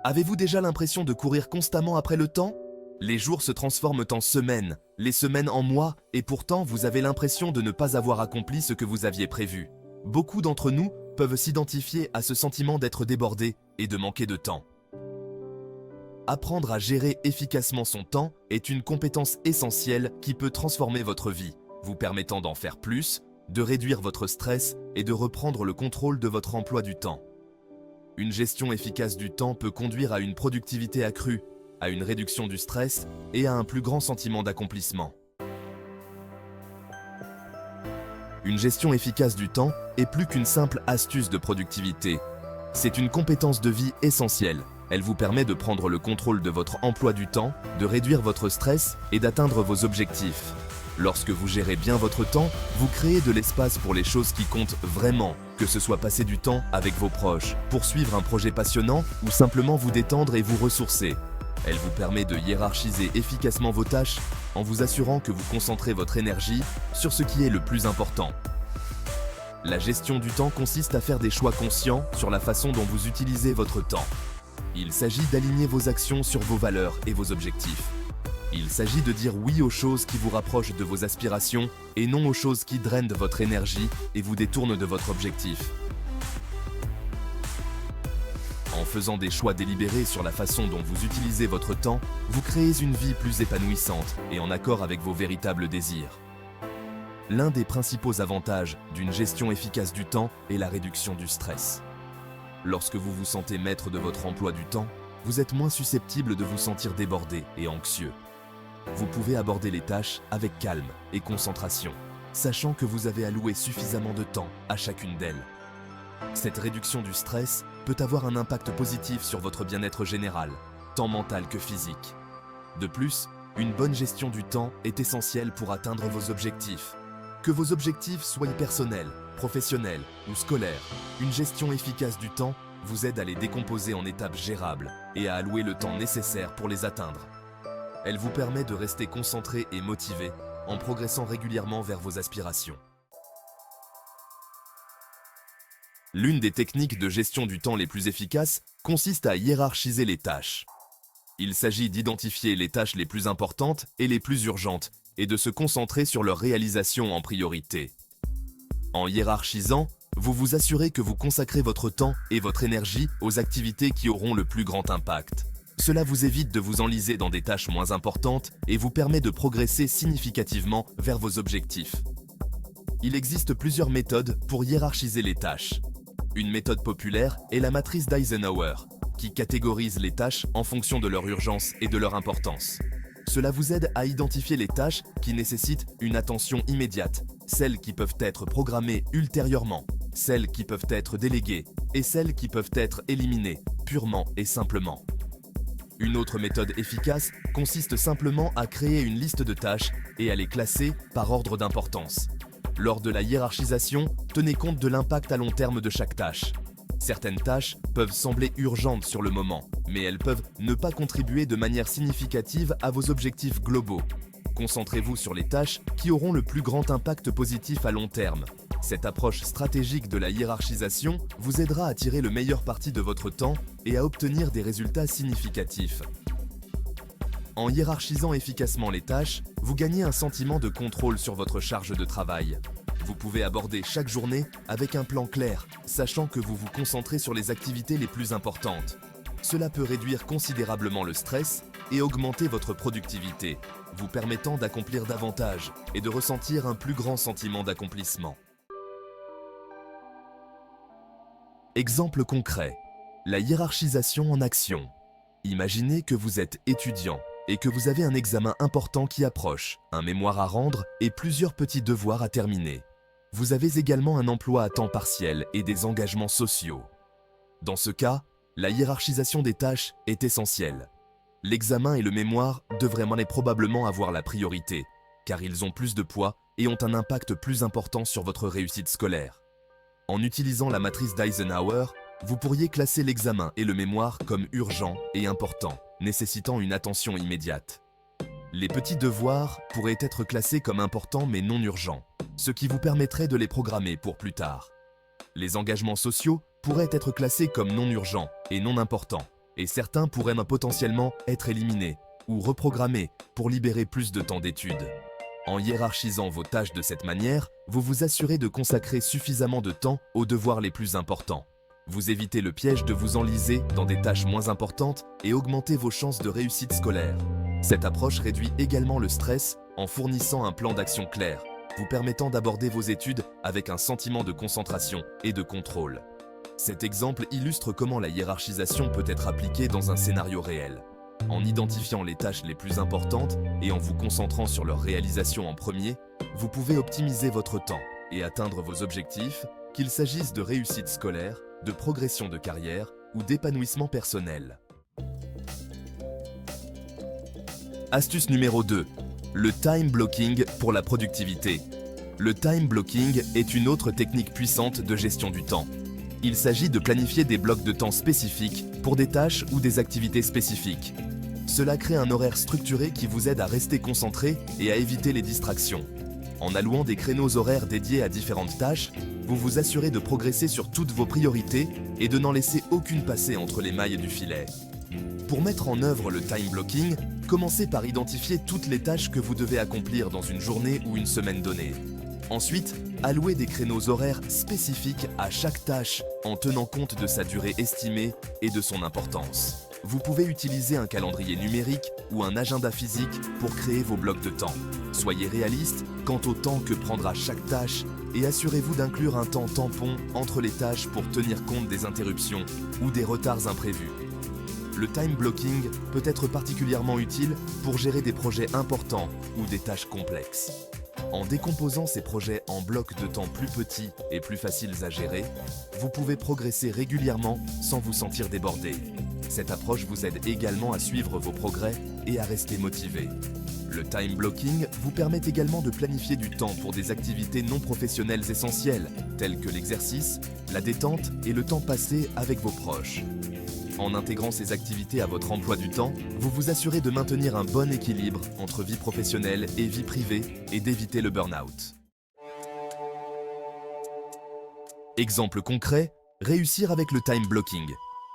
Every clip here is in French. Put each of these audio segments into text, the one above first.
Avez-vous déjà l'impression de courir constamment après le temps? Les jours se transforment en semaines, les semaines en mois, et pourtant vous avez l'impression de ne pas avoir accompli ce que vous aviez prévu. Beaucoup d'entre nous peuvent s'identifier à ce sentiment d'être débordé et de manquer de temps. Apprendre à gérer efficacement son temps est une compétence essentielle qui peut transformer votre vie, vous permettant d'en faire plus, de réduire votre stress et de reprendre le contrôle de votre emploi du temps. Une gestion efficace du temps peut conduire à une productivité accrue, à une réduction du stress et à un plus grand sentiment d'accomplissement. Une gestion efficace du temps est plus qu'une simple astuce de productivité. C'est une compétence de vie essentielle. Elle vous permet de prendre le contrôle de votre emploi du temps, de réduire votre stress et d'atteindre vos objectifs. Lorsque vous gérez bien votre temps, vous créez de l'espace pour les choses qui comptent vraiment, que ce soit passer du temps avec vos proches, poursuivre un projet passionnant ou simplement vous détendre et vous ressourcer. Elle vous permet de hiérarchiser efficacement vos tâches en vous assurant que vous concentrez votre énergie sur ce qui est le plus important. La gestion du temps consiste à faire des choix conscients sur la façon dont vous utilisez votre temps. Il s'agit d'aligner vos actions sur vos valeurs et vos objectifs. Il s'agit de dire oui aux choses qui vous rapprochent de vos aspirations et non aux choses qui drainent de votre énergie et vous détournent de votre objectif. En faisant des choix délibérés sur la façon dont vous utilisez votre temps, vous créez une vie plus épanouissante et en accord avec vos véritables désirs. L'un des principaux avantages d'une gestion efficace du temps est la réduction du stress. Lorsque vous vous sentez maître de votre emploi du temps, vous êtes moins susceptible de vous sentir débordé et anxieux. Vous pouvez aborder les tâches avec calme et concentration, sachant que vous avez alloué suffisamment de temps à chacune d'elles. Cette réduction du stress peut avoir un impact positif sur votre bien-être général, tant mental que physique. De plus, une bonne gestion du temps est essentielle pour atteindre vos objectifs. Que vos objectifs soient personnels, professionnels ou scolaires, une gestion efficace du temps vous aide à les décomposer en étapes gérables et à allouer le temps nécessaire pour les atteindre. Elle vous permet de rester concentré et motivé en progressant régulièrement vers vos aspirations. L'une des techniques de gestion du temps les plus efficaces consiste à hiérarchiser les tâches. Il s'agit d'identifier les tâches les plus importantes et les plus urgentes et de se concentrer sur leur réalisation en priorité. En hiérarchisant, vous vous assurez que vous consacrez votre temps et votre énergie aux activités qui auront le plus grand impact. Cela vous évite de vous enliser dans des tâches moins importantes et vous permet de progresser significativement vers vos objectifs. Il existe plusieurs méthodes pour hiérarchiser les tâches. Une méthode populaire est la matrice d'Eisenhower, qui catégorise les tâches en fonction de leur urgence et de leur importance. Cela vous aide à identifier les tâches qui nécessitent une attention immédiate, celles qui peuvent être programmées ultérieurement, celles qui peuvent être déléguées et celles qui peuvent être éliminées, purement et simplement. Une autre méthode efficace consiste simplement à créer une liste de tâches et à les classer par ordre d'importance. Lors de la hiérarchisation, tenez compte de l'impact à long terme de chaque tâche. Certaines tâches peuvent sembler urgentes sur le moment, mais elles peuvent ne pas contribuer de manière significative à vos objectifs globaux. Concentrez-vous sur les tâches qui auront le plus grand impact positif à long terme. Cette approche stratégique de la hiérarchisation vous aidera à tirer le meilleur parti de votre temps et à obtenir des résultats significatifs. En hiérarchisant efficacement les tâches, vous gagnez un sentiment de contrôle sur votre charge de travail. Vous pouvez aborder chaque journée avec un plan clair, sachant que vous vous concentrez sur les activités les plus importantes. Cela peut réduire considérablement le stress et augmenter votre productivité, vous permettant d'accomplir davantage et de ressentir un plus grand sentiment d'accomplissement. Exemple concret, la hiérarchisation en action. Imaginez que vous êtes étudiant et que vous avez un examen important qui approche, un mémoire à rendre et plusieurs petits devoirs à terminer. Vous avez également un emploi à temps partiel et des engagements sociaux. Dans ce cas, la hiérarchisation des tâches est essentielle. L'examen et le mémoire devraient probablement avoir la priorité, car ils ont plus de poids et ont un impact plus important sur votre réussite scolaire. En utilisant la matrice d'Eisenhower, vous pourriez classer l'examen et le mémoire comme urgents et importants, nécessitant une attention immédiate. Les petits devoirs pourraient être classés comme importants mais non urgents, ce qui vous permettrait de les programmer pour plus tard. Les engagements sociaux pourraient être classés comme non urgents et non importants, et certains pourraient même potentiellement être éliminés ou reprogrammés pour libérer plus de temps d'étude. En hiérarchisant vos tâches de cette manière, vous vous assurez de consacrer suffisamment de temps aux devoirs les plus importants. Vous évitez le piège de vous enliser dans des tâches moins importantes et augmentez vos chances de réussite scolaire. Cette approche réduit également le stress en fournissant un plan d'action clair, vous permettant d'aborder vos études avec un sentiment de concentration et de contrôle. Cet exemple illustre comment la hiérarchisation peut être appliquée dans un scénario réel. En identifiant les tâches les plus importantes et en vous concentrant sur leur réalisation en premier, vous pouvez optimiser votre temps et atteindre vos objectifs, qu'il s'agisse de réussite scolaire, de progression de carrière ou d'épanouissement personnel. Astuce numéro 2. Le time blocking pour la productivité. Le time blocking est une autre technique puissante de gestion du temps. Il s'agit de planifier des blocs de temps spécifiques pour des tâches ou des activités spécifiques. Cela crée un horaire structuré qui vous aide à rester concentré et à éviter les distractions. En allouant des créneaux horaires dédiés à différentes tâches, vous vous assurez de progresser sur toutes vos priorités et de n'en laisser aucune passer entre les mailles du filet. Pour mettre en œuvre le time blocking, commencez par identifier toutes les tâches que vous devez accomplir dans une journée ou une semaine donnée. Ensuite, allouez des créneaux horaires spécifiques à chaque tâche en tenant compte de sa durée estimée et de son importance. Vous pouvez utiliser un calendrier numérique ou un agenda physique pour créer vos blocs de temps. Soyez réaliste quant au temps que prendra chaque tâche et assurez-vous d'inclure un temps tampon entre les tâches pour tenir compte des interruptions ou des retards imprévus. Le time blocking peut être particulièrement utile pour gérer des projets importants ou des tâches complexes. En décomposant ces projets en blocs de temps plus petits et plus faciles à gérer, vous pouvez progresser régulièrement sans vous sentir débordé. Cette approche vous aide également à suivre vos progrès et à rester motivé. Le time blocking vous permet également de planifier du temps pour des activités non professionnelles essentielles, telles que l'exercice, la détente et le temps passé avec vos proches. En intégrant ces activités à votre emploi du temps, vous vous assurez de maintenir un bon équilibre entre vie professionnelle et vie privée et d'éviter le burn-out. Exemple concret, réussir avec le time blocking.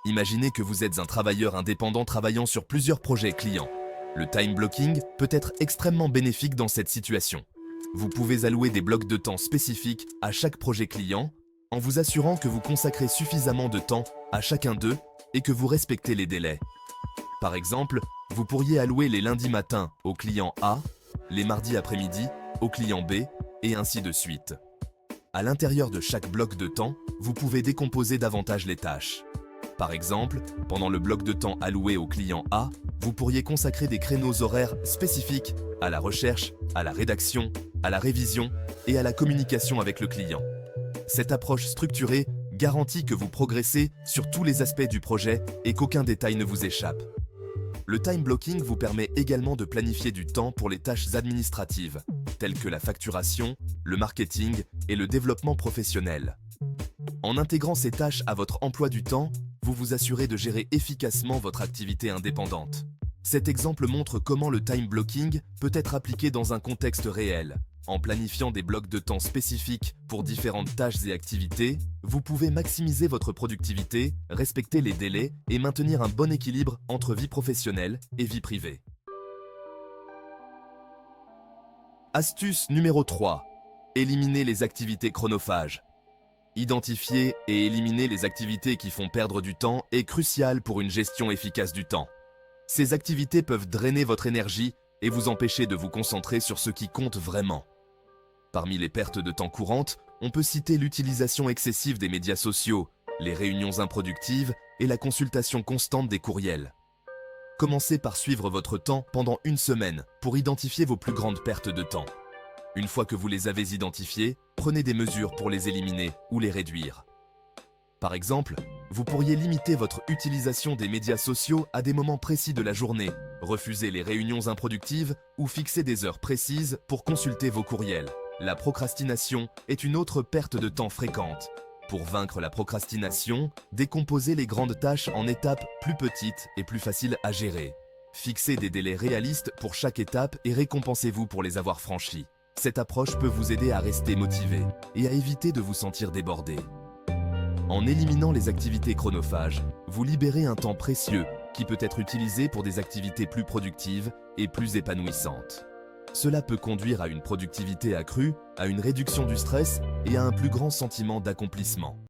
Imaginez que vous êtes un travailleur indépendant travaillant sur plusieurs projets clients. Le time blocking peut être extrêmement bénéfique dans cette situation. Vous pouvez allouer des blocs de temps spécifiques à chaque projet client en vous assurant que vous consacrez suffisamment de temps à chacun d'eux et que vous respectez les délais. Par exemple, vous pourriez allouer les lundis matins au client A, les mardis après-midi au client B, et ainsi de suite. À l'intérieur de chaque bloc de temps, vous pouvez décomposer davantage les tâches. Par exemple, pendant le bloc de temps alloué au client A, vous pourriez consacrer des créneaux horaires spécifiques à la recherche, à la rédaction, à la révision et à la communication avec le client. Cette approche structurée garantit que vous progressez sur tous les aspects du projet et qu'aucun détail ne vous échappe. Le time blocking vous permet également de planifier du temps pour les tâches administratives, telles que la facturation, le marketing et le développement professionnel. En intégrant ces tâches à votre emploi du temps, vous vous assurez de gérer efficacement votre activité indépendante. Cet exemple montre comment le time blocking peut être appliqué dans un contexte réel. En planifiant des blocs de temps spécifiques pour différentes tâches et activités, vous pouvez maximiser votre productivité, respecter les délais et maintenir un bon équilibre entre vie professionnelle et vie privée. Astuce numéro 3. Éliminer les activités chronophages. Identifier et éliminer les activités qui font perdre du temps est crucial pour une gestion efficace du temps. Ces activités peuvent drainer votre énergie et vous empêcher de vous concentrer sur ce qui compte vraiment. Parmi les pertes de temps courantes, on peut citer l'utilisation excessive des médias sociaux, les réunions improductives et la consultation constante des courriels. Commencez par suivre votre temps pendant une semaine pour identifier vos plus grandes pertes de temps. Une fois que vous les avez identifiées, prenez des mesures pour les éliminer ou les réduire. Par exemple, vous pourriez limiter votre utilisation des médias sociaux à des moments précis de la journée, refuser les réunions improductives ou fixer des heures précises pour consulter vos courriels. La procrastination est une autre perte de temps fréquente. Pour vaincre la procrastination, décomposez les grandes tâches en étapes plus petites et plus faciles à gérer. Fixez des délais réalistes pour chaque étape et récompensez-vous pour les avoir franchis. Cette approche peut vous aider à rester motivé et à éviter de vous sentir débordé. En éliminant les activités chronophages, vous libérez un temps précieux qui peut être utilisé pour des activités plus productives et plus épanouissantes. Cela peut conduire à une productivité accrue, à une réduction du stress et à un plus grand sentiment d'accomplissement.